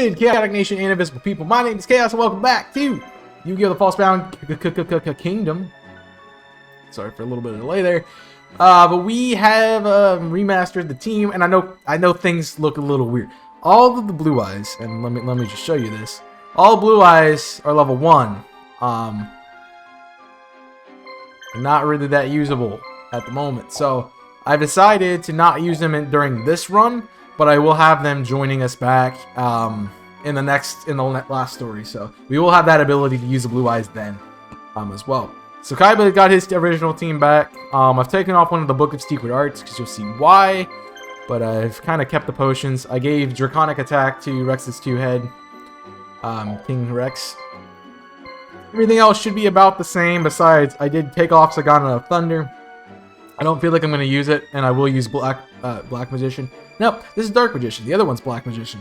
Chaotic Nation and Invisible People. My name is Chaos and welcome back to Yu-Gi-Oh! The Falsebound Kingdom. Sorry for a little bit of delay there. But we have remastered the team, and I know things look a little weird. All of the blue eyes, and let me just show you this. All blue eyes are level 1. Not really that usable at the moment. So I've decided to not use them during this run, but I will have them joining us back in the last story. So we will have that ability to use the blue eyes then as well. So Kaiba got his original team back. I've taken off one of the Book of Secret Arts because you'll see why. But I've kind of kept the potions. I gave Draconic Attack to Rex's 2-head, King Rex. Everything else should be about the same. Besides, I did take off Sagana of Thunder. I don't feel like I'm going to use it, and I will use Black Magician. No, this is Dark Magician. The other one's Black Magician.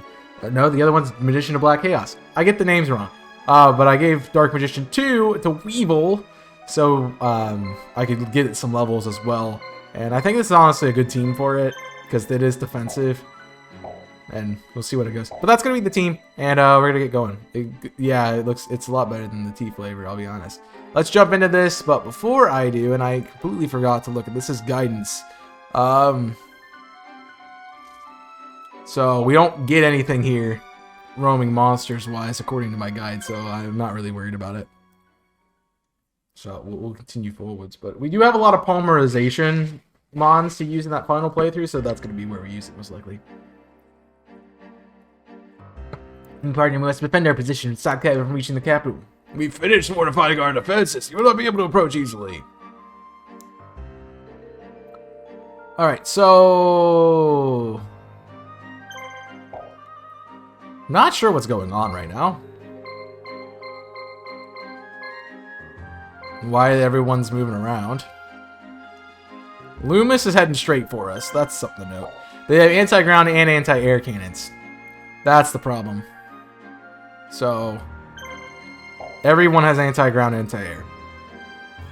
No, the other one's Magician of Black Chaos. I get the names wrong. But I gave Dark Magician 2 to Weevil, so I could get some levels as well. And I think this is honestly a good team for it, because it is defensive. And we'll see what it goes. But that's going to be the team, and we're going to get going. It's a lot better than the tea flavor, I'll be honest. Let's jump into this, but before I do, and I completely forgot to look at this, is guidance. So we don't get anything here, roaming monsters-wise, according to my guide, so I'm not really worried about it. So we'll continue forwards, but we do have a lot of polymerization mons to use in that final playthrough, so that's going to be where we use it most likely. Pardon, we must defend our position and stop Kaiba from reaching the capital. We've finished fortifying our defenses. You will not be able to approach easily. Alright, so... not sure what's going on right now. Why everyone's moving around. Loomis is heading straight for us. That's something to note. They have anti-ground and anti-air cannons. That's the problem. So, everyone has anti-ground and anti-air.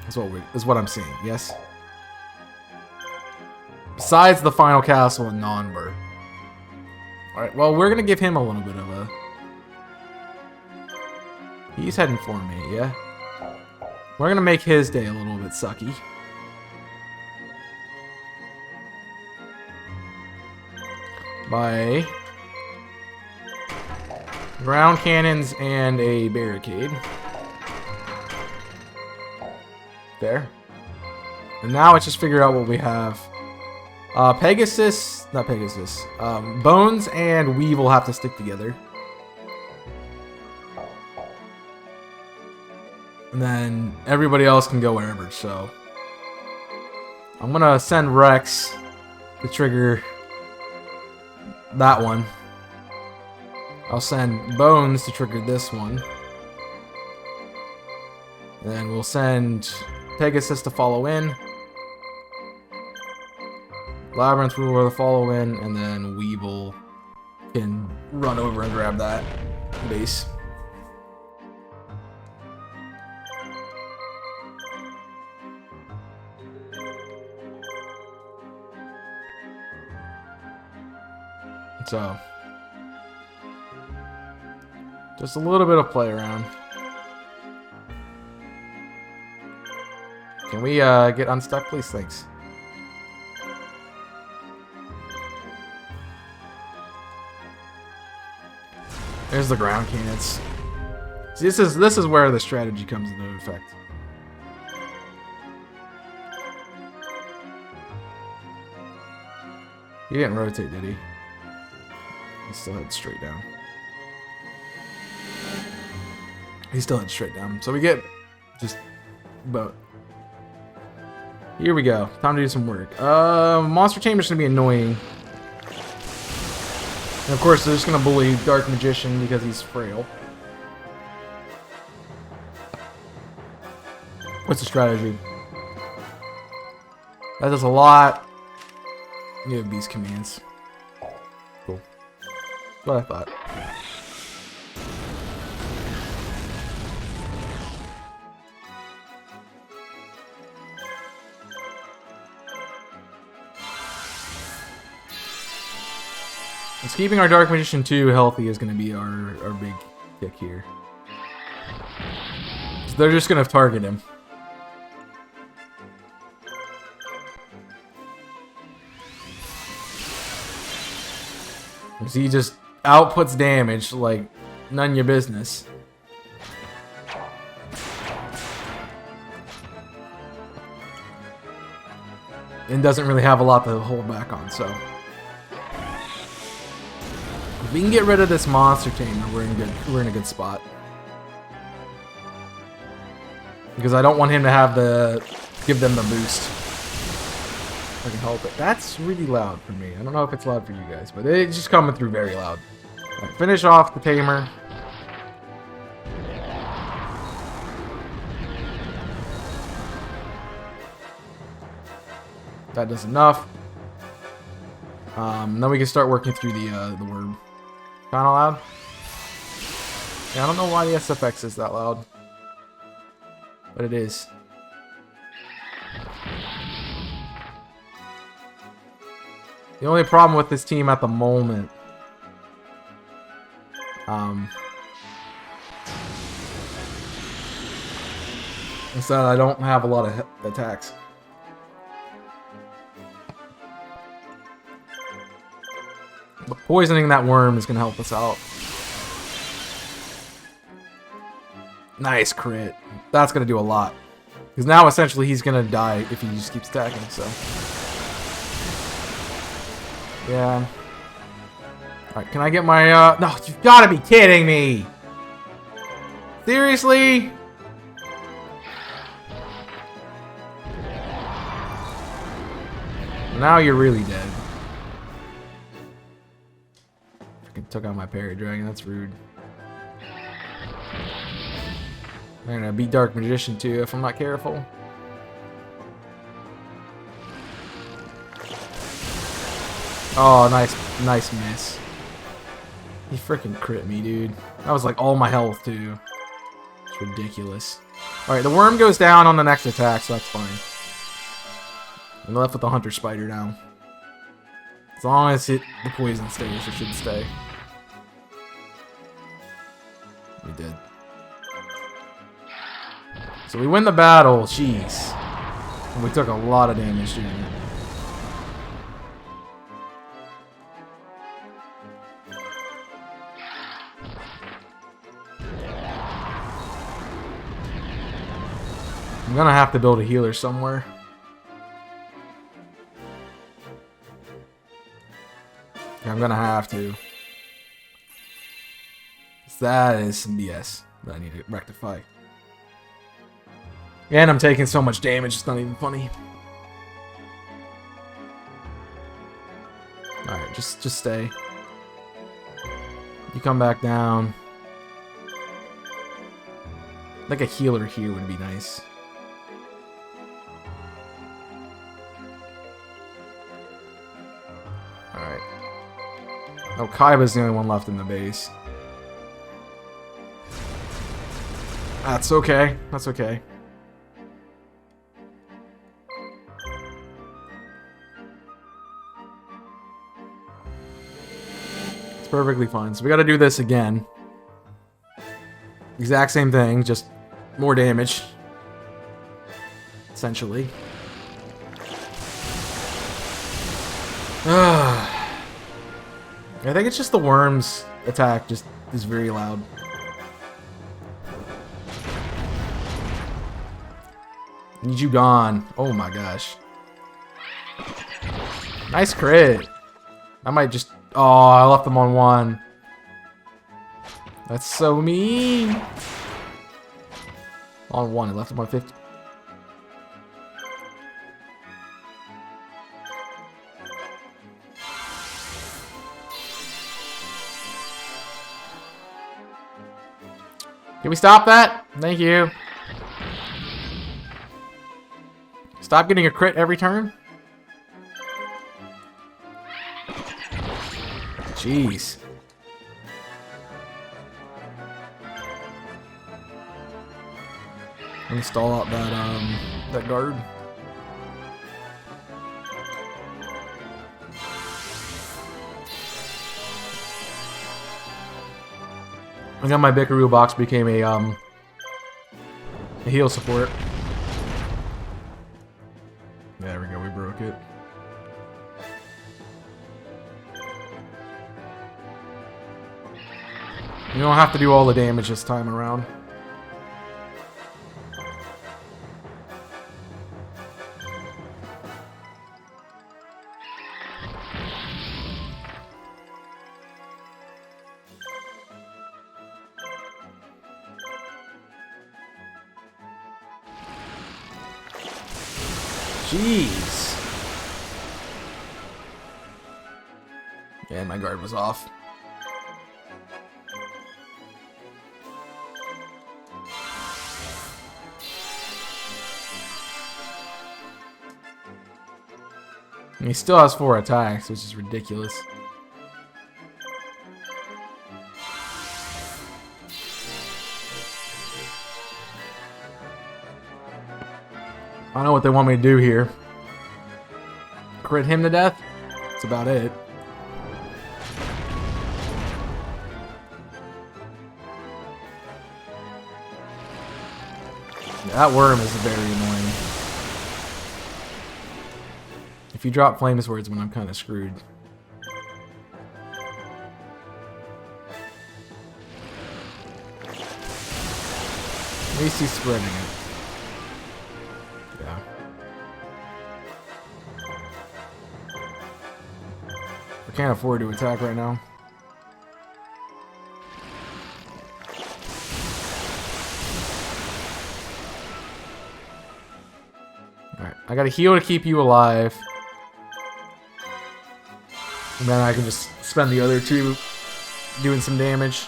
That's what I'm seeing, yes? Besides the final castle in Nonbur. Alright, well, we're going to give him a little bit of a... he's heading for me, yeah? We're going to make his day a little bit sucky. By... ground cannons and a barricade. There. And now let's just figure out what we have. Not Pegasus. Bones and Weevil have to stick together. And then everybody else can go wherever, so. I'm gonna send Rex to trigger that one. I'll send Bones to trigger this one. And then we'll send Pegasus to follow in. Labyrinth will follow in, and then Weevil can run over and grab that base. So, just a little bit of play around. Can we get unstuck, please? Thanks. There's the ground cannons. See, this is where the strategy comes into effect. He didn't rotate, did he? He still head straight down. He still head straight down. So we get just about. Here we go. Time to do some work. Monster Chamber's gonna be annoying. And of course, they're just gonna bully Dark Magician because he's frail. What's the strategy? That does a lot. Give these commands. Cool. That's what I thought. It's keeping our Dark Magician 2 healthy is going to be our big kick here. So they're just going to target him. He just outputs damage like none of your business. And doesn't really have a lot to hold back on, so. If we can get rid of this monster tamer, we're in a good spot. Because I don't want him to have give them the boost. If I can help it. That's really loud for me. I don't know if it's loud for you guys, but it's just coming through very loud. Right, finish off the tamer. That does enough. Then we can start working through the worm. Kinda loud? Yeah, I don't know why the SFX is that loud. But it is. The only problem with this team at the moment is that I don't have a lot of attacks. But poisoning that worm is going to help us out. Nice crit. That's going to do a lot. Because now essentially he's going to die if he just keeps attacking, so. Yeah. Alright, can I get my, No, you've got to be kidding me! Seriously? Now you're really dead. Freaking took out my parry dragon, that's rude. I'm gonna beat Dark Magician too if I'm not careful. Oh, nice miss. He freaking crit me, dude. That was like all my health too. It's ridiculous. Alright, the worm goes down on the next attack, so that's fine. I'm left with the Hunter Spider now. As long as the poison stays, it should stay. We did. So we win the battle, jeez. And we took a lot of damage doing it. I'm gonna have to build a healer somewhere. I'm gonna have to. That is some BS that I need to rectify. And I'm taking so much damage, it's not even funny. Alright, just stay. You come back down. Like a healer here would be nice. Alright. Oh, Kaiba's the only one left in the base. That's okay. That's okay. It's perfectly fine. So we gotta do this again. Exact same thing, just more damage. Essentially. I think it's just the worm's attack just is very loud. Need you gone. Oh my gosh. Nice crit. I might just... Oh, I left them on 1. That's so mean. On 1, I left them on 50. Can we stop that? Thank you. Stop getting a crit every turn. Jeez. Let me stall out that guard. I got my Bickaroo box became a heal support. There we go, we broke it. You don't have to do all the damage this time around. Jeez. Yeah, my guard was off. And he still has 4 attacks, which is ridiculous. I don't know what they want me to do here. Crit him to death? That's about it. Yeah, that worm is very annoying. If you drop flame swords when I'm kind of screwed. At least he's spreading it. Yeah. I can't afford to attack right now. Alright, I gotta heal to keep you alive. And then I can just spend the other 2 doing some damage.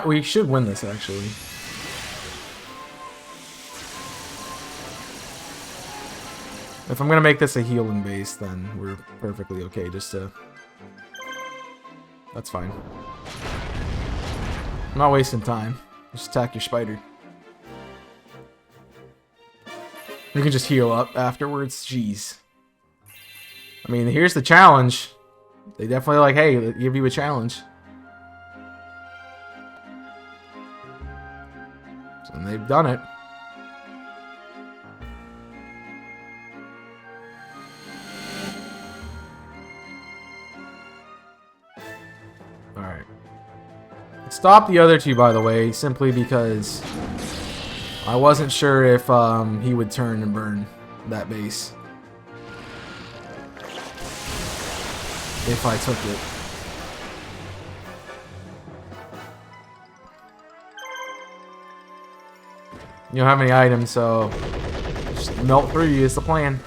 We should win this actually. If I'm gonna make this a healing base, then we're perfectly okay just to... That's fine. I'm not wasting time. Just attack your spider. You can just heal up afterwards. Jeez. I mean, here's the challenge. They definitely like, hey, they give you a challenge. And they've done it. Alright. Stop the other 2, by the way, simply because I wasn't sure if he would turn and burn that base. If I took it. You don't have any items, so just melt through you is the plan.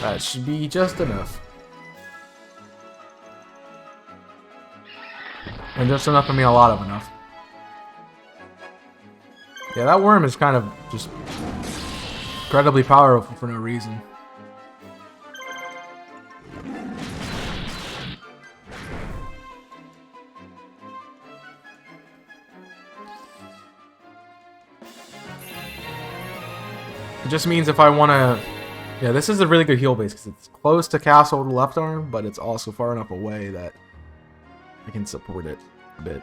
That should be just enough. And just enough to mean a lot of enough. Yeah, that worm is kind of just incredibly powerful for no reason. It just means if I want to... Yeah, this is a really good heal base because it's close to castle with the left arm, but it's also far enough away that I can support it a bit.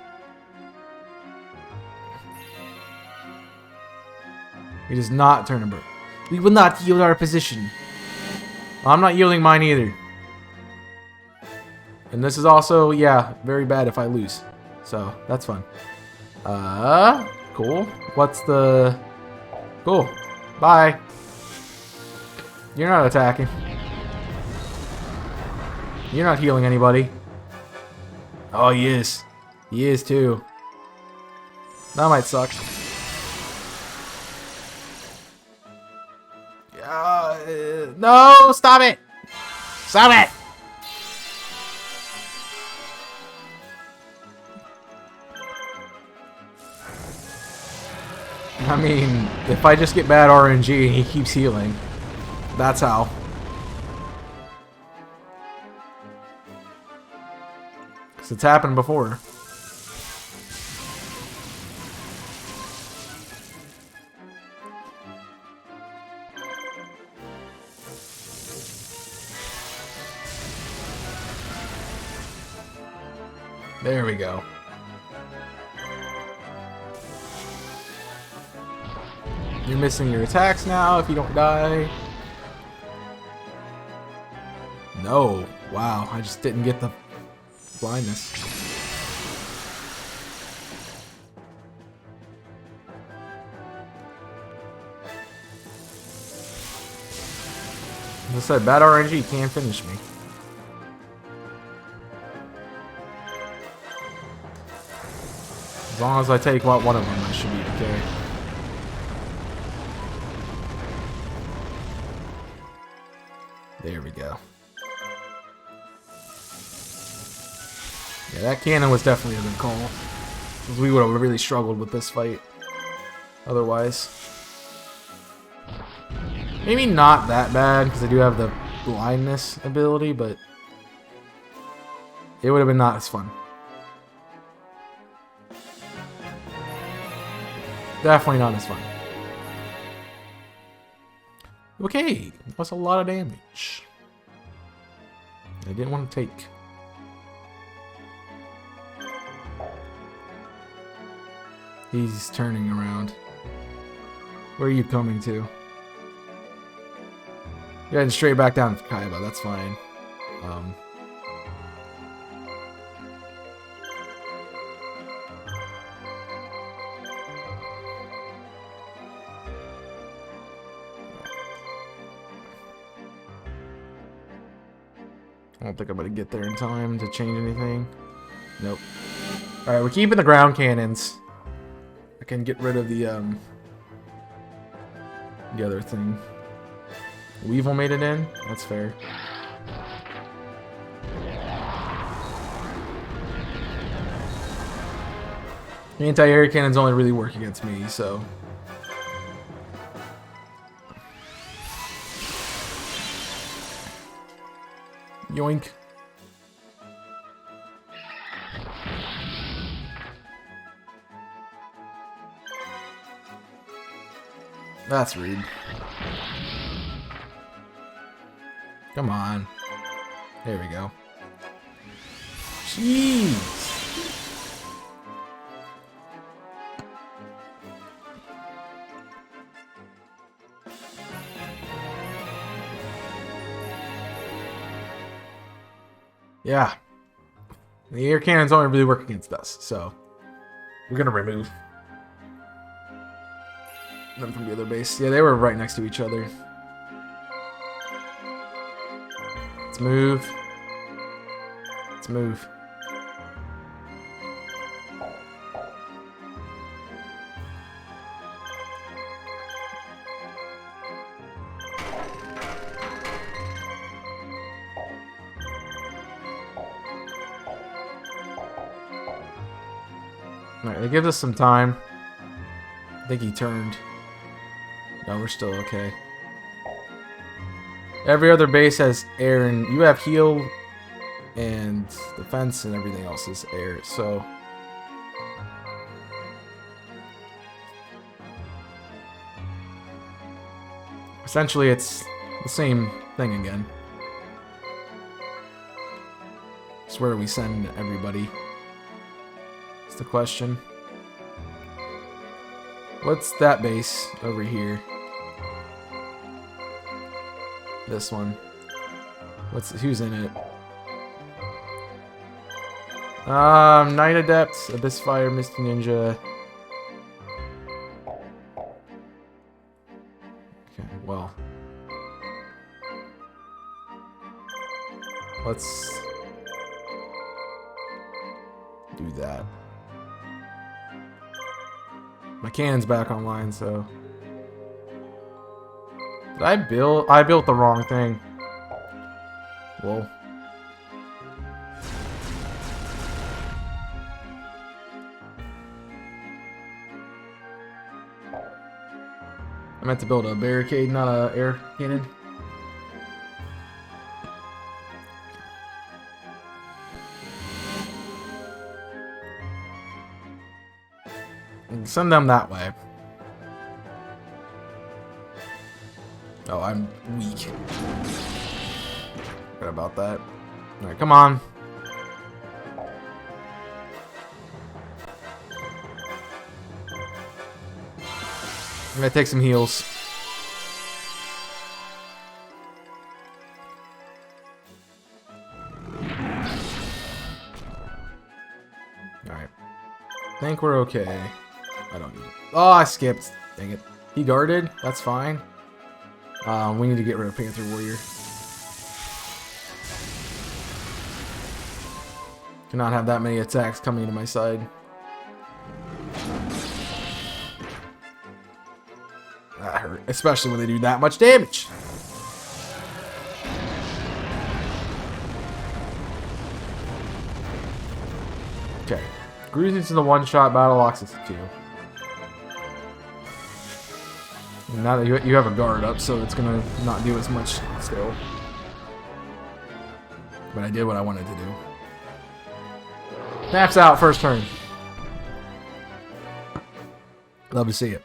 He does not turn and burn. We will not yield our position. Well, I'm not yielding mine either. And this is also, yeah, very bad if I lose. So, that's fun. Cool. What's the... Cool. Bye. You're not attacking. You're not healing anybody. Oh, he is. He is too. That might suck. No! Stop it! Stop it! I mean, if I just get bad RNG and he keeps healing, that's how. Because it's happened before. There we go. You're missing your attacks now if you don't die. No. Wow, I just didn't get the blindness. As I said, bad RNG can't finish me. As long as I take out one of them, I should be okay. There we go. Yeah, that cannon was definitely a good call. Because we would have really struggled with this fight. Otherwise. Maybe not that bad, because I do have the blindness ability, but it would have been not as fun. Definitely not as fun. Okay, that's a lot of damage. I didn't want to take. He's turning around. Where are you coming to? You're heading straight back down to Kaiba, that's fine. I don't think I'm gonna get there in time to change anything. Nope. Alright, we're keeping the ground cannons. I can get rid of the other thing. Weevil made it in? That's fair. The anti-air cannons only really work against me, so... Yoink. That's rude. Come on. There we go. Jeez. Yeah. The air cannons only really work against us, so we're gonna remove them from the other base. Yeah, they were right next to each other. Let's move. Let's move. Alright, it gives us some time. I think he turned. No, we're still okay. Every other base has air, and you have heal and defense, and everything else is air, so... essentially, it's the same thing again. It's where do we send everybody? That's the question. What's that base over here? This one. Who's in it? Night Adept, Abyss Fire, Misty Ninja. Okay, well. Let's do that. My cannon's back online, so... Did I build? I built the wrong thing. Whoa. I meant to build a barricade, not a air cannon. Send them that way. Oh, I'm weak. Forgot about that. Alright, come on. I'm gonna take some heals. Alright. I think we're okay. I don't need it. Oh, I skipped. Dang it. He guarded. That's fine. We need to get rid of Panther Warrior. Cannot have that many attacks coming to my side. That hurt. Especially when they do that much damage. Okay. Cruising to the one-shot, battle locks is 2. Now that you have a guard up, so it's gonna not do as much still. But I did what I wanted to do. Snaps out first turn. Love to see it.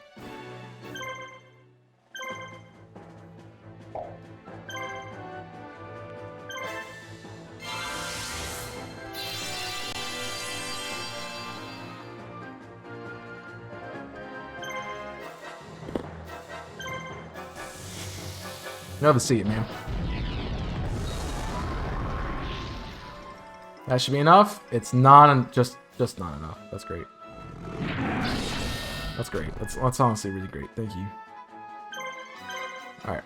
Love to see it, man. That should be enough. It's not just not enough. That's great. That's great. That's honestly really great. Thank you. All right.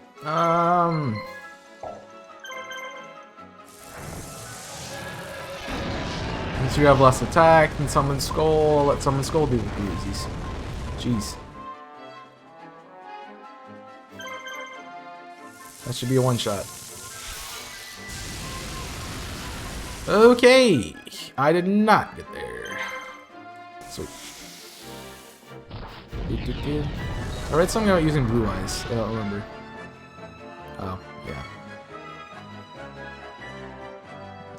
Since you have less attack than Summon Skull, let Summon Skull do the doozies. Jeez. That should be a one-shot. Okay. I did not get there. Sweet. I read something about using blue eyes. I don't remember. Oh, yeah.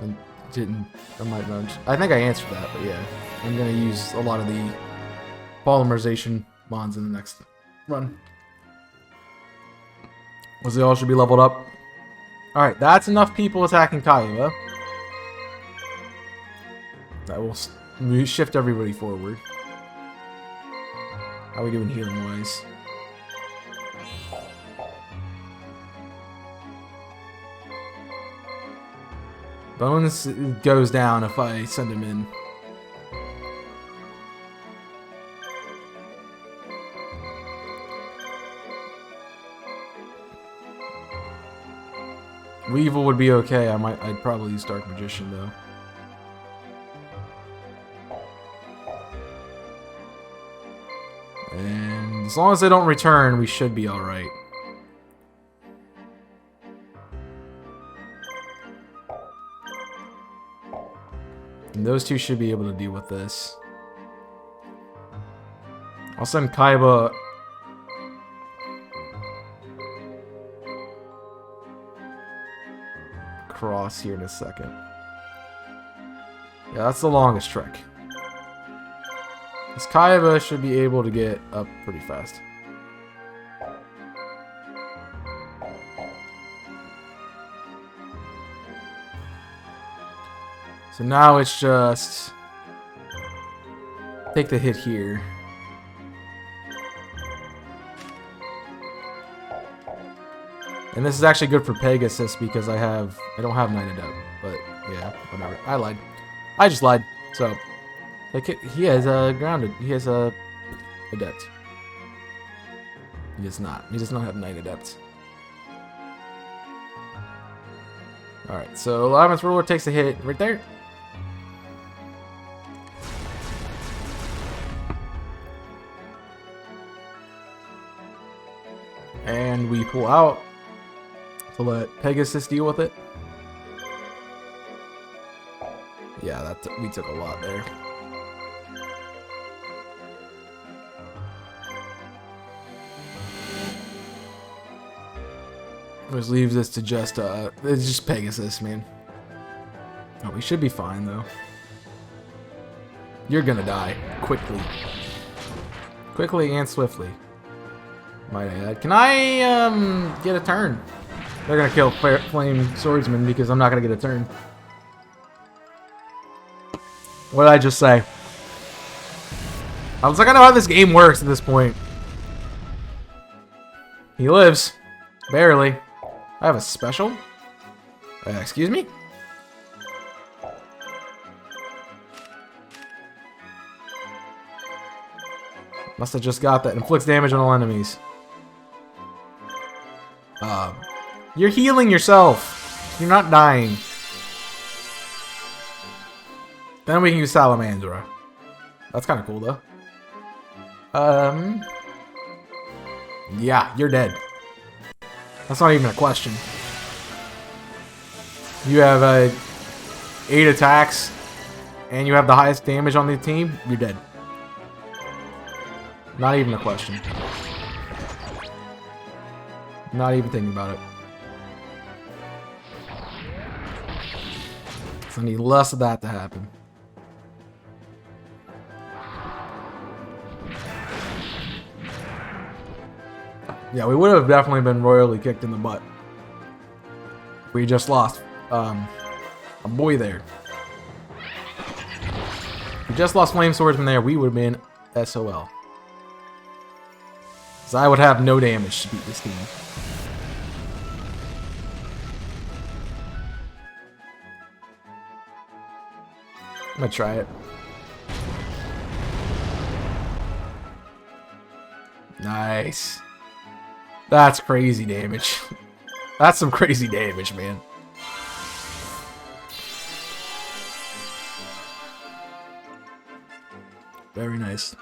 I didn't. I might nudge. I think I answered that, but yeah. I'm going to use a lot of the polymerization mons in the next run. They all should be leveled up. Alright, that's enough people attacking Kaiba. That will shift everybody forward. How are we doing healing wise? Bones goes down if I send him in. Weevil would be okay. I'd probably use Dark Magician though. And as long as they don't return, we should be alright. And those two should be able to deal with this. I'll send Kaiba across here in a second. Yeah, that's the longest trek. This Kaiba should be able to get up pretty fast. So now it's just take the hit here. And this is actually good for Pegasus because I don't have Knight Adept, but yeah, whatever. I lied. I just lied. So he has a grounded. He has a adept. He does not. He does not have Knight Adept. All right. So 11th ruler takes a hit right there. And we pull out to let Pegasus deal with it. Yeah, we took a lot there. Which leaves us to just it's just Pegasus, man. Oh, we should be fine though. You're gonna die quickly. Quickly and swiftly. Might I add. Can I get a turn? They're gonna kill Flame Swordsman because I'm not gonna get a turn. What did I just say? I was like, I know how this game works at this point. He lives. Barely. I have a special? Excuse me? Must have just got that. Inflicts damage on all enemies. You're healing yourself. You're not dying. Then we can use Salamandra. That's kind of cool, though. Yeah, you're dead. That's not even a question. You have 8 attacks, and you have the highest damage on the team. You're dead. Not even a question. Not even thinking about it. So I need less of that to happen. Yeah, we would have definitely been royally kicked in the butt. We just lost a boy there. If we just lost Flame Swordsman there, we would have been SOL. Because I would have no damage to beat this team. I'm gonna try it. Nice. That's crazy damage. That's some crazy damage, man. Very nice.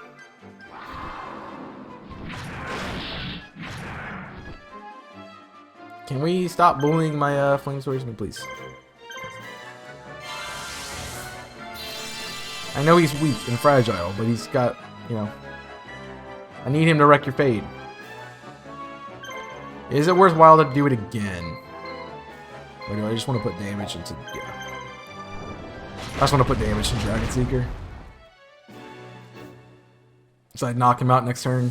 Can we stop bullying my Flame Swordsman, please? I know he's weak and fragile, but he's got, you know... I need him to wreck your fade. Is it worthwhile to do it again? Or do I just want to put damage into... Yeah. I just want to put damage into Dragon Seeker. So I'd knock him out next turn.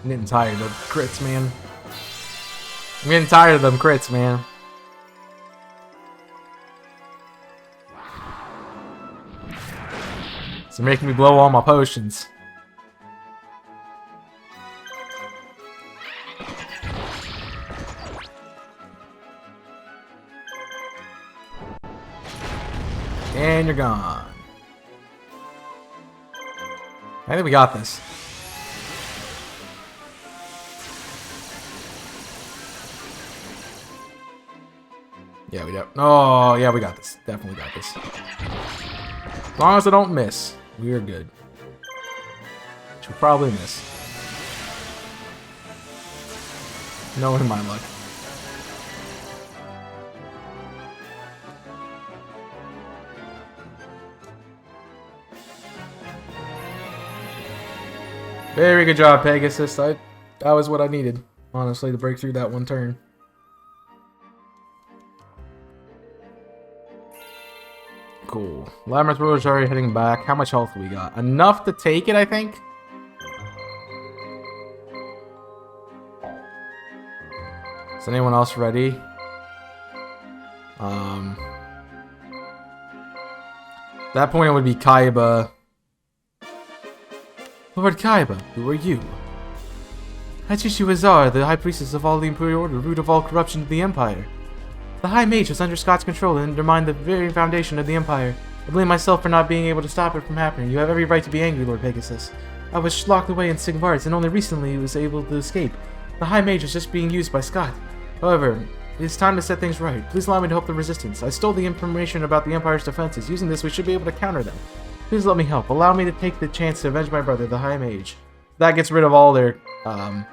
I'm getting tired of crits, man. I'm getting tired of them crits, man. It's making me blow all my potions. And you're gone. I think we got this. Yeah, we do. Oh, yeah, we got this. Definitely got this. As long as I don't miss, we're good. Which we'll probably miss. Knowing my luck. Very good job, Pegasus. That was what I needed, honestly, to break through that one turn. Cool. Labyrinth Ruler's already heading back. How much health we got? Enough to take it, I think. Is anyone else ready? At that point, it would be Kaiba. Lord Kaiba, who are you? Hachishi Wazar, the High Priestess of all the Imperial Order, root of all corruption of the Empire. The High Mage was under Scott's control and undermined the very foundation of the Empire. I blame myself for not being able to stop it from happening. You have every right to be angry, Lord Pegasus. I was locked away in Sigvards and only recently was able to escape. The High Mage is just being used by Scott. However, it is time to set things right. Please allow me to help the Resistance. I stole the information about the Empire's defenses. Using this, we should be able to counter them. Please let me help. Allow me to take the chance to avenge my brother, the High Mage. That gets rid of all their cannonry.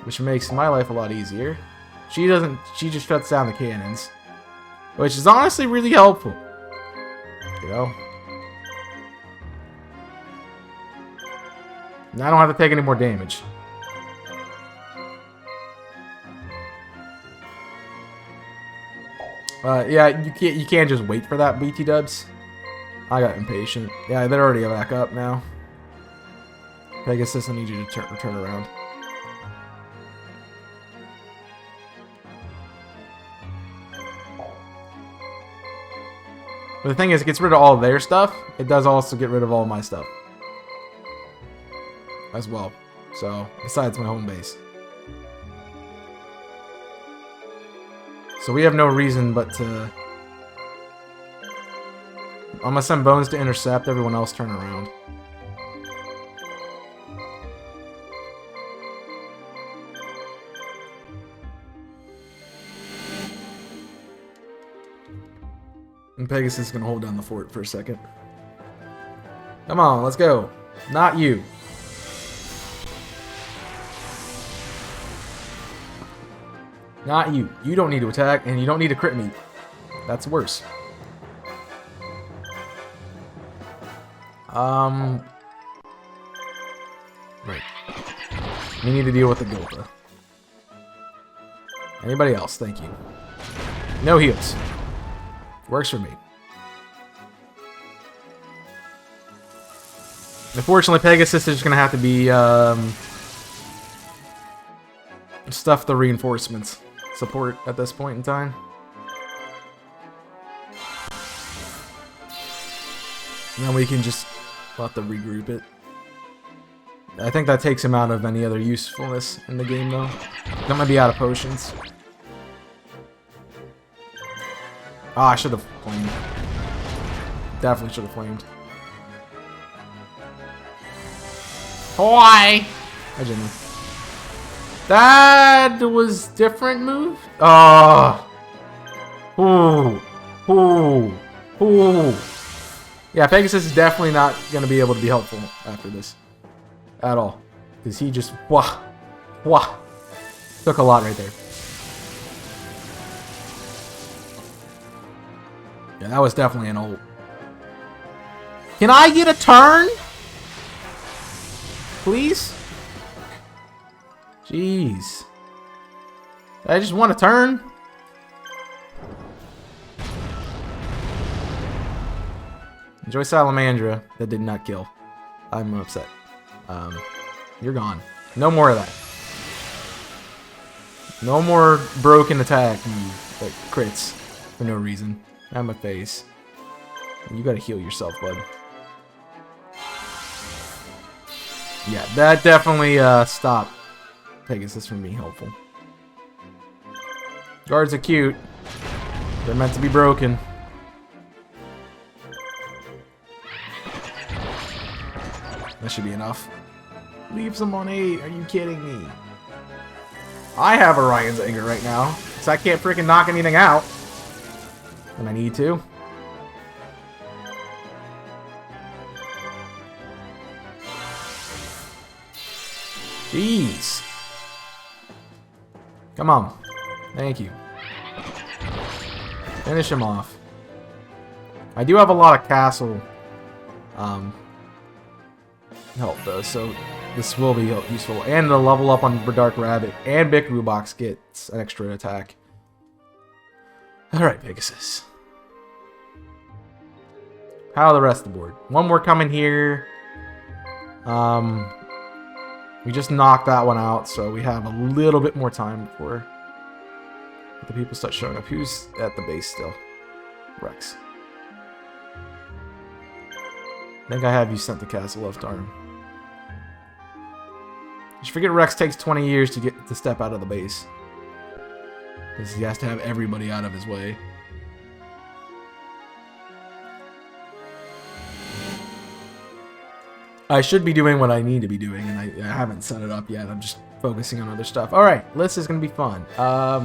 Which makes my life a lot easier. She just shuts down the cannons. Which is honestly really helpful. You know? Now I don't have to take any more damage. Yeah, you can't just wait for that, BT dubs. I got impatient. Yeah, they're already back up now. Pegasus, I need you to turn around. But the thing is, it gets rid of all of their stuff. It does also get rid of all of my stuff. As well. So, besides my home base. So we have no reason but to... I'm gonna send Bones to intercept, everyone else turn around. And Pegasus is gonna hold down the fort for a second. Come on, let's go. Not you. Not you. You don't need to attack, and you don't need to crit me. That's worse. Right. We need to deal with the Gilda. Anybody else? Thank you. No heals. Works for me. Unfortunately, Pegasus is just gonna have to be stuff the reinforcements support at this point in time. And then we can just let them regroup it. I think that takes him out of any other usefulness in the game, though. That might be out of potions. Ah, I should have flamed. Definitely should have flamed. Why? Hi, Jimmy. That was different move. Oh. Ooh. Ooh. Ooh. Yeah, Pegasus is definitely not going to be able to be helpful after this. At all. Because he just... Wah. Wah. Took a lot right there. Yeah, that was definitely an ult. Can I get a turn? Please? Jeez. I just want a turn. Enjoy Salamandra. That did not kill. I'm upset. You're gone. No more of that. No more broken attack. Like crits. For no reason. Out my face. You gotta heal yourself, bud. Yeah, that definitely stopped Pegasus from being helpful. Guards are cute. They're meant to be broken. That should be enough. Leave them on 8. Are you kidding me? I have Orion's Anger right now, so I can't freaking knock anything out. When I need to. Jeez. Come on. Thank you. Finish him off. I do have a lot of castle help though, so this will be useful. And the level up on Dark Rabbit and Big Box gets an extra attack. Alright, Pegasus. How are the rest of the board? One more coming here. We just knocked that one out, so we have a little bit more time before the people start showing up. Who's at the base still? Rex. I think I have you sent to Castle Left Arm. Just forget Rex takes 20 years to get to step out of the base. Because he has to have everybody out of his way. I should be doing what I need to be doing, and I haven't set it up yet. I'm just focusing on other stuff. Alright, this is going to be fun. I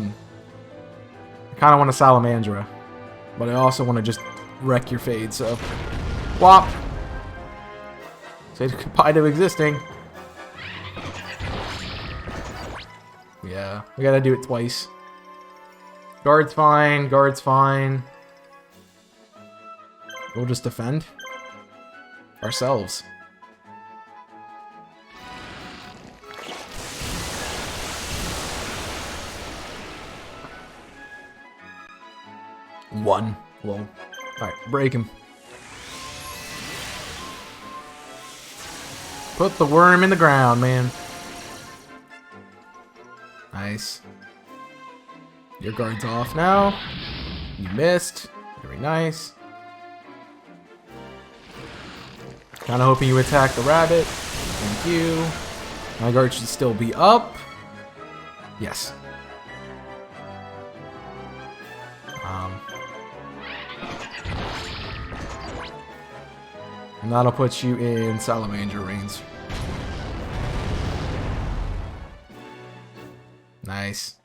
kind of want a Salamandra, but I also want to just wreck your Fade, so... Whop! Say goodbye to existing. Yeah, we gotta do it twice. Guard's fine, guard's fine. We'll just defend ourselves. One. Well, alright, break him. Put the worm in the ground, man. Nice. Your guard's off now. You missed. Very nice. Kind of hoping you attack the rabbit. Thank you. My guard should still be up. Yes. And that'll put you in salamander range. Nice.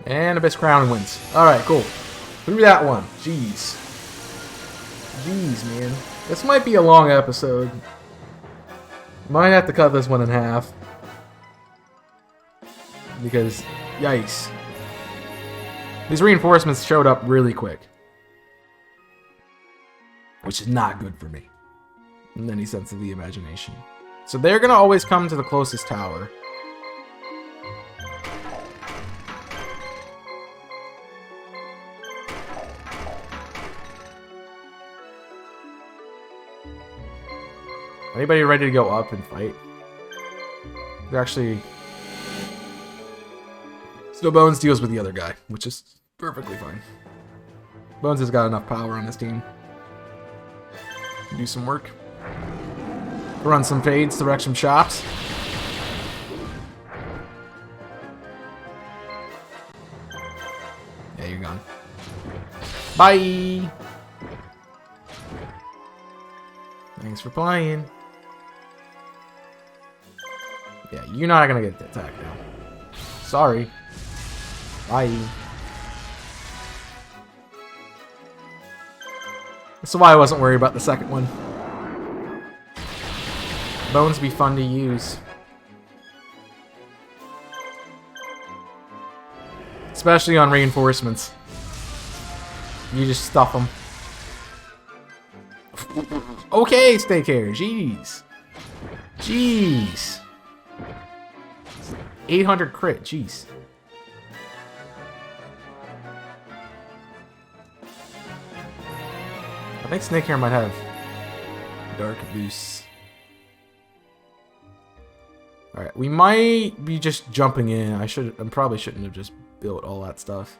And Abyss Crown wins. Alright, cool. Through that one. Jeez. Jeez, man. This might be a long episode. Might have to cut this one in half. Because, yikes. These reinforcements showed up really quick. Which is not good for me. In any sense of the imagination. So they're going to always come to the closest tower. Anybody ready to go up and fight? Actually, so Bones deals with the other guy, which is perfectly fine. Bones has got enough power on his team. Do some work. Run some fades to wreck some shops. Yeah, you're gone. Bye! Thanks for playing. Yeah, you're not gonna get attacked now. Sorry. Bye. That's why I wasn't worried about the second one. Bones be fun to use. Especially on reinforcements. You just stuff them. Okay, stay care. Jeez. Jeez. 800 crit. Jeez. I think Snakehair might have dark boosts. Alright, we might be just jumping in. I probably shouldn't have just built all that stuff.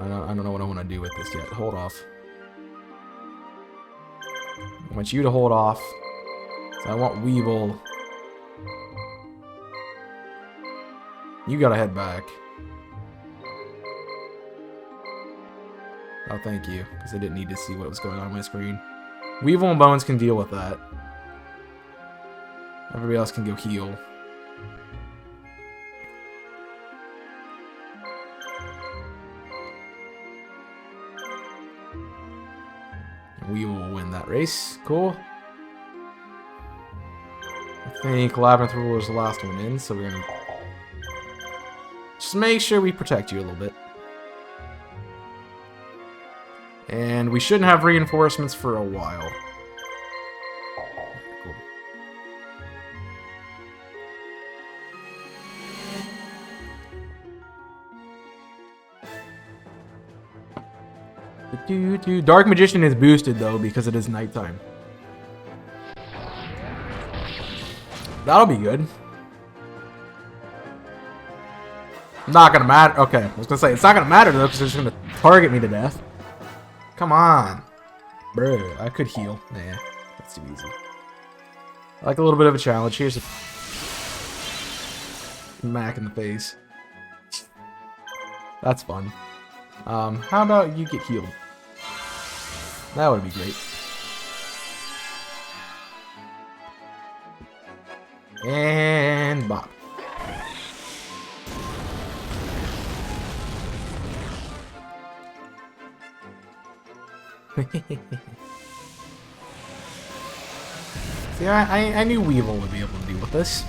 I don't know what I want to do with this yet. Hold off. I want you to hold off. So I want Weevil. You gotta head back. Oh, thank you, because I didn't need to see what was going on my screen. Weevil and Bones can deal with that. Everybody else can go heal. Weevil will win that race. Cool. I think Labyrinth Ruler is the last one in, so we're gonna just make sure we protect you a little bit. And we shouldn't have reinforcements for a while. Cool. Dark Magician is boosted though because it is nighttime. That'll be good. Not gonna matter. Okay, I was gonna say it's not gonna matter though because it's gonna target me to death. Come on. Bruh, I could heal. Nah, that's too easy. I like a little bit of a challenge. Here's a smack in the face. That's fun. How about you get healed? That would be great. And bop. See, I knew Weevil would be able to deal with this.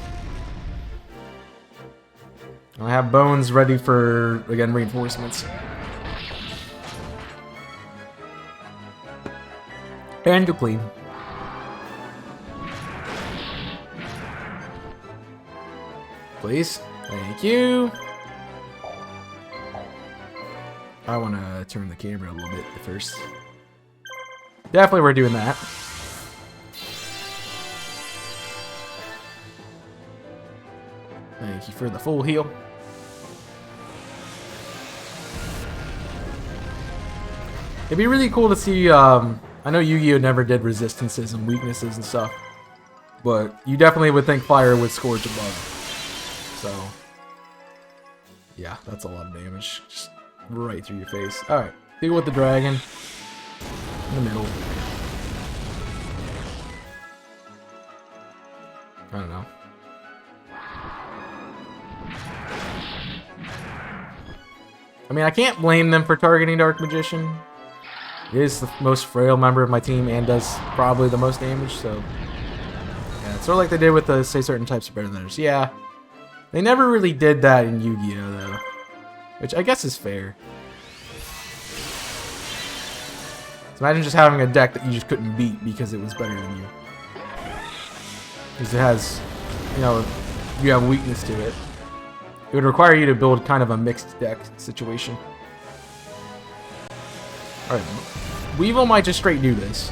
I have Bones ready for, again, reinforcements. And to clean. Please. Thank you. I want to turn the camera a little bit first. Definitely we're doing that. Thank you for the full heal. It'd be really cool to see, I know Yu-Gi-Oh! Never did resistances and weaknesses and stuff, but you definitely would think fire would scorch above. So, yeah, that's a lot of damage. Just right through your face. Alright, deal with the dragon. In the middle. I don't know. I mean, I can't blame them for targeting Dark Magician. He is the most frail member of my team and does probably the most damage, so... Yeah, it's sort of like they did with the, say, certain types are better than others. Yeah. They never really did that in Yu-Gi-Oh! Though. Which I guess is fair. So imagine just having a deck that you just couldn't beat because it was better than you. Because it has, you know, you have weakness to it. It would require you to build kind of a mixed deck situation. Alright, Weevil might just straight do this.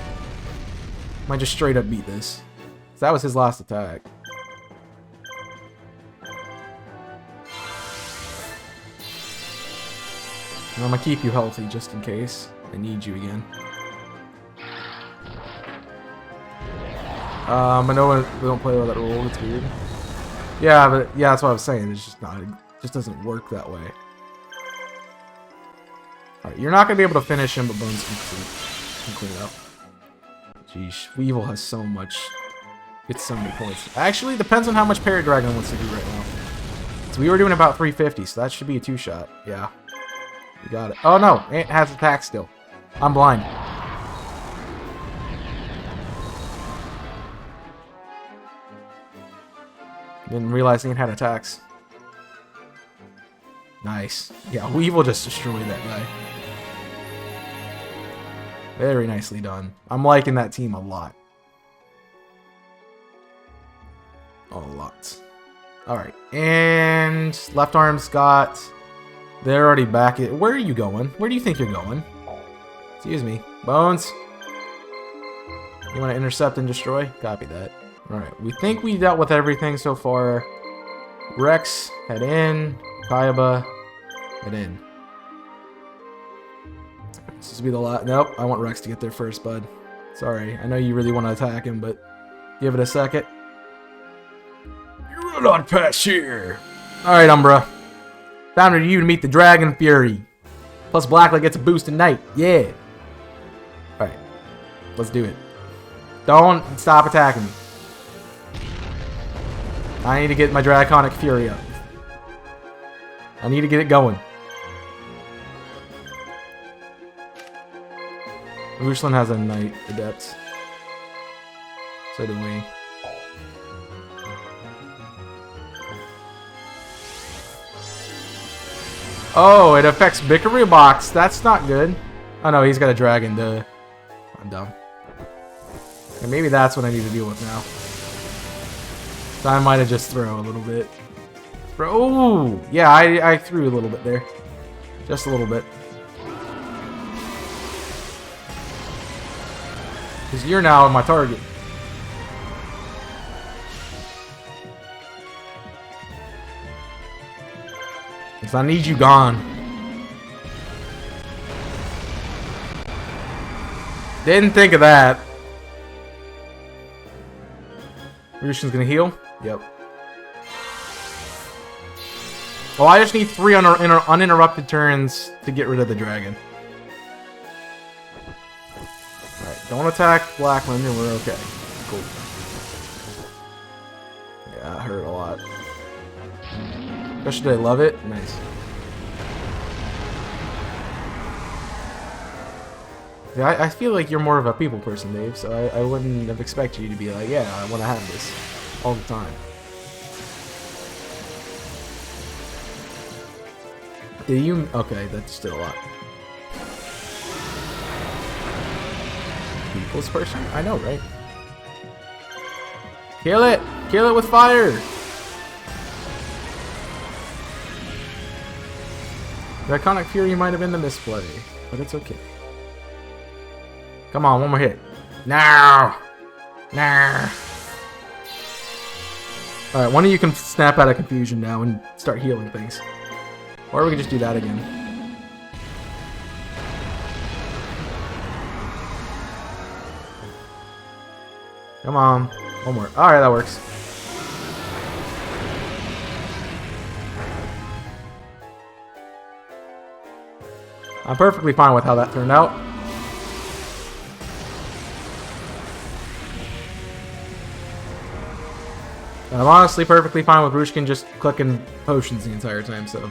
Might just straight up beat this. So that was his last attack. And I'm gonna keep you healthy just in case I need you again. I know we don't play with that rule, it's weird. Yeah, but yeah, that's what I was saying. It's just not, it just doesn't work that way. Alright, you're not gonna be able to finish him, but Bones can clean it up. Jeez, Weevil has so much. It's so many points. Actually, depends on how much Parrot Dragon wants to do right now. So we were doing about 350, so that should be a 2-shot. Yeah. You got it. Oh no, Ant has attack still. I'm blind. Didn't realize Ant had attacks. Nice. Yeah, Weevil just destroyed that guy. Very nicely done. I'm liking that team a lot. A lot. Alright. And left arm's got... They're already back. Where are you going? Where do you think you're going? Excuse me. Bones? You want to intercept and destroy? Copy that. Alright. We think we dealt with everything so far. Rex, head in. Kaiba, head in. This will be the last. Nope, I want Rex to get there first, bud. Sorry, I know you really want to attack him, but give it a second. You will not pass here. Alright, Umbra. Time for you to meet the Dragon Fury. Plus Blacklight gets a boost tonight. Yeah. Alright. Let's do it. Don't stop attacking me. I need to get my Draconic Fury up. I need to get it going. Ruslan has a Knight Adept. So do we. Oh, it affects Bickery Box. That's not good. Oh no, he's got a dragon. Duh. I'm dumb. And maybe that's what I need to deal with now. So I might have just thrown a little bit. Oh, yeah, I threw a little bit there. Just a little bit. Because you're now my target. Because I need you gone. Didn't think of that. Rushan's gonna heal? Yep. Oh, I just need 3 uninterrupted turns to get rid of the dragon. Alright, don't attack Blackland and we're okay. Cool. Yeah, that hurt a lot. Especially I love it. Nice. Yeah, I feel like you're more of a people person, Dave, so I wouldn't have expected you to be like, yeah, I want to have this all the time. Did you? Okay, that's still a lot. People's person? I know, right? Kill it! Kill it with fire! The Iconic Fury might have been the misplay, but it's okay. Come on, one more hit. No! No! Alright, one of you can snap out of confusion now and start healing things. Or we can just do that again. Come on. One more. Alright, that works. I'm perfectly fine with how that turned out. I'm honestly perfectly fine with Rushkin just clicking potions the entire time, so.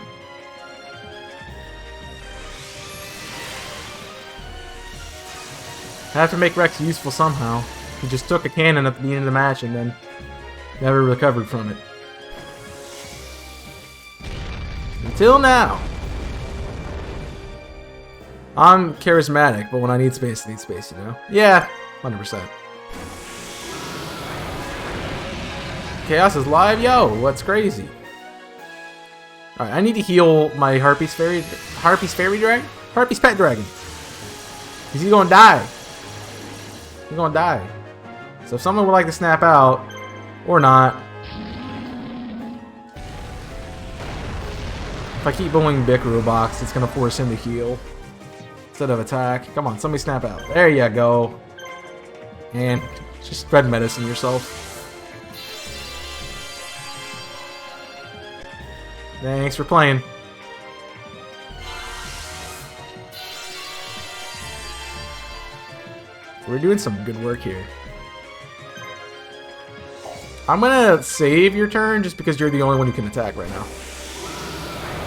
I have to make Rex useful somehow. He just took a cannon at the beginning of the match and then never recovered from it. Until now. I'm charismatic, but when I need space, you know? Yeah, 100%. Chaos is live? Yo, what's crazy? Alright, I need to heal my Harpy's Fairy Dragon? Harpy's Pet Dragon. He's gonna die. He's gonna die. So if someone would like to snap out, or not. If I keep going Bikuru box, it's gonna force him to heal instead of attack. Come on, somebody snap out. There you go. And just spread medicine yourself. Thanks for playing. We're doing some good work here. I'm gonna save your turn just because you're the only one who can attack right now.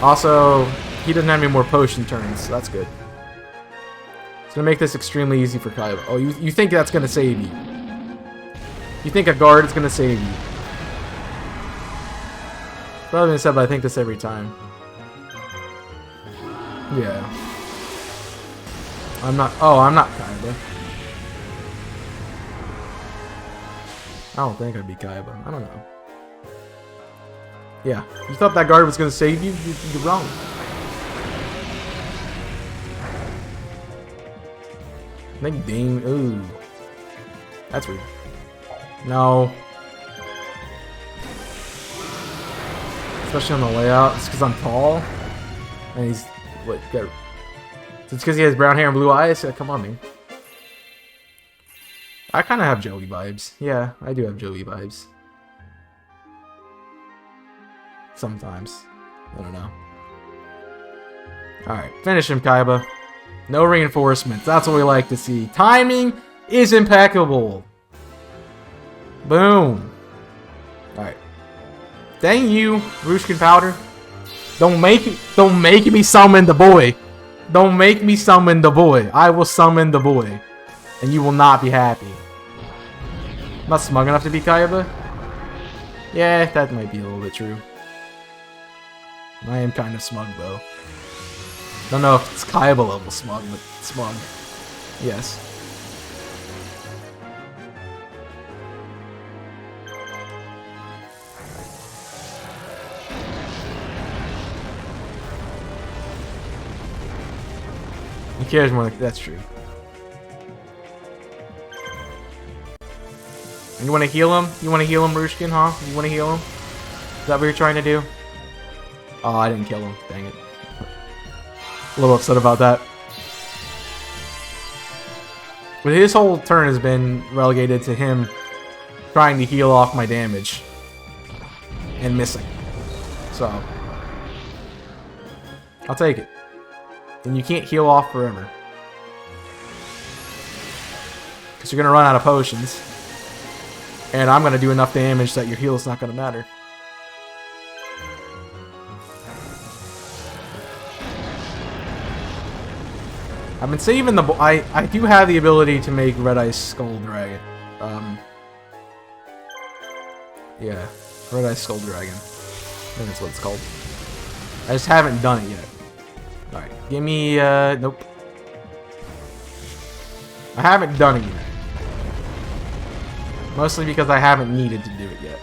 Also, he doesn't have any more potion turns, so that's good. It's gonna make this extremely easy for Kaiba. Oh, you think that's gonna save you? You think a guard is gonna save you? Rather than said, but I think this every time. Yeah. I'm not Kaiba. I don't think I'd be Kaiba. I don't know. Yeah. You thought that guard was going to save you? You're wrong. I think Dame... Ooh. That's weird. No. Especially on the layout. It's because I'm tall. And he's... What? It's because he has brown hair and blue eyes? Yeah, come on, man. I kind of have Joey vibes. Yeah, I do have Joey vibes. Sometimes. I don't know. Alright, finish him, Kaiba. No reinforcements. That's what we like to see. Timing is impeccable. Boom. Alright. Dang you, Rushkin Powder. Don't make me summon the boy. Don't make me summon the boy. I will summon the boy. And you will not be happy. I'm not smug enough to be Kaiba? Yeah, that might be a little bit true. I am kind of smug, though. Don't know if it's Kaiba level smug, but smug. Yes. He cares more like that's true. You want to heal him? You want to heal him, Rushkin, huh? You want to heal him? Is that what you're trying to do? Oh, I didn't kill him. Dang it. A little upset about that. But his whole turn has been relegated to him trying to heal off my damage. And missing. So. I'll take it. And you can't heal off forever. Because you're going to run out of potions. And I'm going to do enough damage that your heal is not going to matter. I've been saving the... I do have the ability to make Red Ice Skull Dragon. Yeah. Red Ice Skull Dragon. I think that's what it's called. I just haven't done it yet. Alright. Give me... nope. I haven't done it yet. Mostly because I haven't needed to do it yet.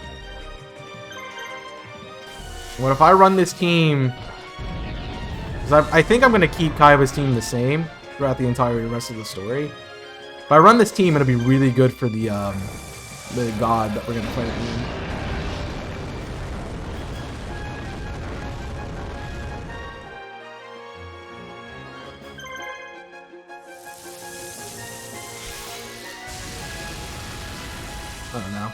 What if I run this team Because I think I'm going to keep Kaiba's team the same throughout the entire rest of the story. If I run this team, it'll be really good for the god that we're going to play at the end. I don't know.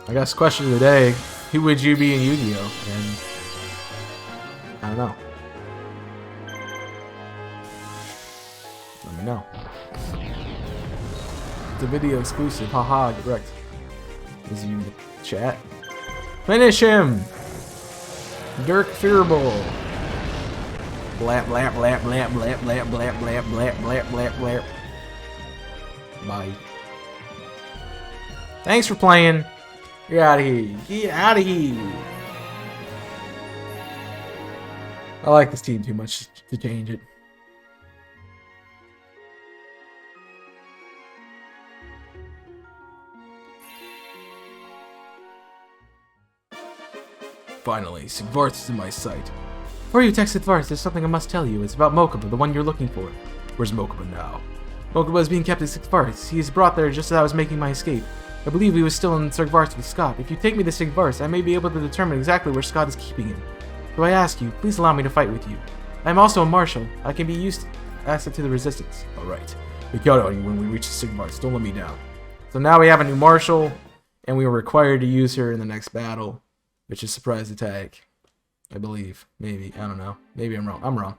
I guess question of the day, who would you be in Yu-Gi-Oh? And I don't know. Let me know. It's a video exclusive. Haha, get wrecked. Is you chat. Finish him! Dirk Fearball. Blap blap blap blap blap blap blap blap blap blap blap blap. Bye. Thanks for playing. Get out of here. Get out of here. I like this team too much to change it. Finally, Sigvart is in my sight. Before you text Sigvart, there's something I must tell you. It's about Mokuba, the one you're looking for. Where's Mokuba now? Mokuba is being kept at Sigvart. He is brought there just as I was making my escape. I believe he was still in Sigvart with Scott. If you take me to Sigvart, I may be able to determine exactly where Scott is keeping him. So I ask you, please allow me to fight with you. I am also a marshal. I can be used to asset to the resistance. Alright. We count on you when we reach Sigvart. Don't let me down. So now we have a new marshal, and we are required to use her in the next battle, which is surprise attack. I believe. Maybe. I don't know. Maybe I'm wrong. I'm wrong.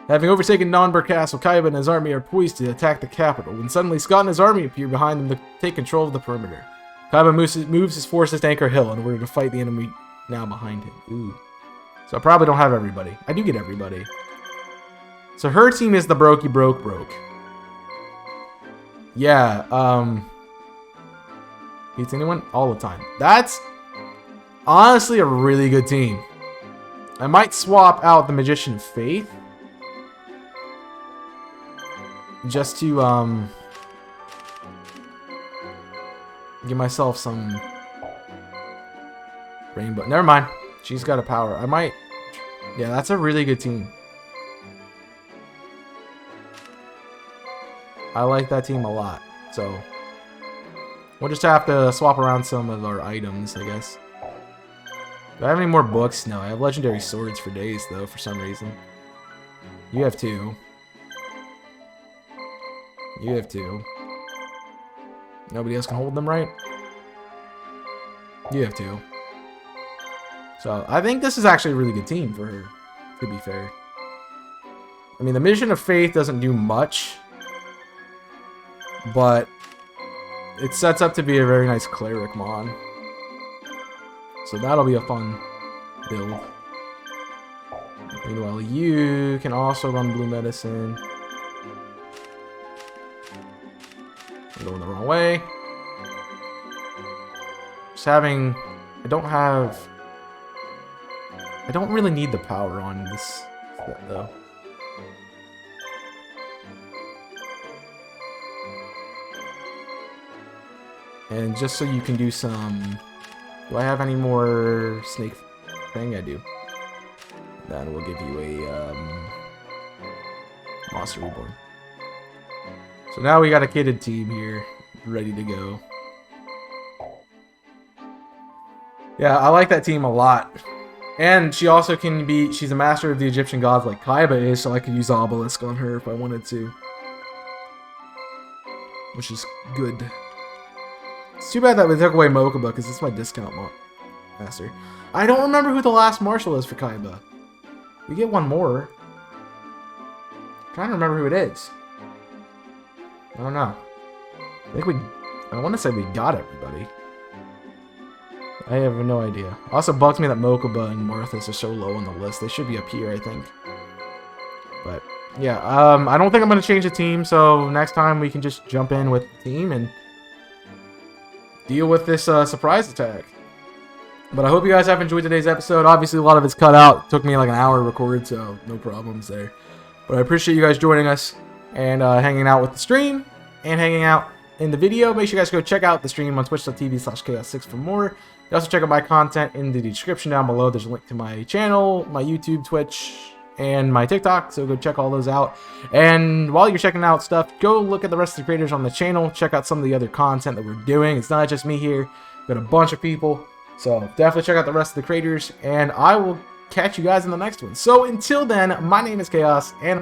Having overtaken Nonber Castle, Kaiba and his army are poised to attack the capital, when suddenly Scott and his army appear behind them to take control of the perimeter. Kaiba moves his forces to Anchor Hill in order to fight the enemy now behind him. Ooh. So I probably don't have everybody. I do get everybody. So her team is the broke. Yeah, beats anyone? All the time. That's honestly a really good team. I might swap out the Magician of Faith. Just to, give myself some rainbow. Never mind. She's got a power. I might... Yeah, that's a really good team. I like that team a lot. So, we'll just have to swap around some of our items, I guess. Do I have any more books? No, I have legendary swords for days, though, for some reason. You have 2. You have 2. Nobody else can hold them, right? You have 2. So, I think this is actually a really good team for her, to be fair. I mean, the Mission of Faith doesn't do much, but it sets up to be a very nice cleric mon. So that'll be a fun build. Meanwhile, you can also run blue medicine. I'm going the wrong way. Just having... I don't really need the power on this set, though. And just so you can do some... Do I have any more snake thing? I do. Then we'll give you a Monster Reborn. So now we got a kitted team here, ready to go. Yeah, I like that team a lot. And she also can be, she's a master of the Egyptian gods like Kaiba is, so I could use Obelisk on her if I wanted to. Which is good. It's too bad that we took away Mokuba, because it's my discount master. I don't remember who the last marshal is for Kaiba. We get one more. I'm trying to remember who it is. I don't know. I want to say we got everybody. I have no idea. Also bugs me that Mokuba and Marthas are so low on the list. They should be up here, I think. But, yeah. I don't think I'm going to change the team, so next time we can just jump in with the team and deal with this surprise attack. But I hope you guys have enjoyed today's episode. Obviously, a lot of it's cut out. It took me like an hour to record, so no problems there. But I appreciate you guys joining us and hanging out with the stream and hanging out in the video. Make sure you guys go check out the stream on twitch.tv/chaos6 for more. You also check out my content in the description down below. There's a link to my channel, my YouTube, Twitch, and my TikTok, so go check all those out. And while you're checking out stuff, go look at the rest of the creators on the channel. Check out some of the other content that we're doing. It's not just me here. We've got a bunch of people, so definitely check out the rest of the creators, and I will catch you guys in the next one. So until then, my name is Chaos, and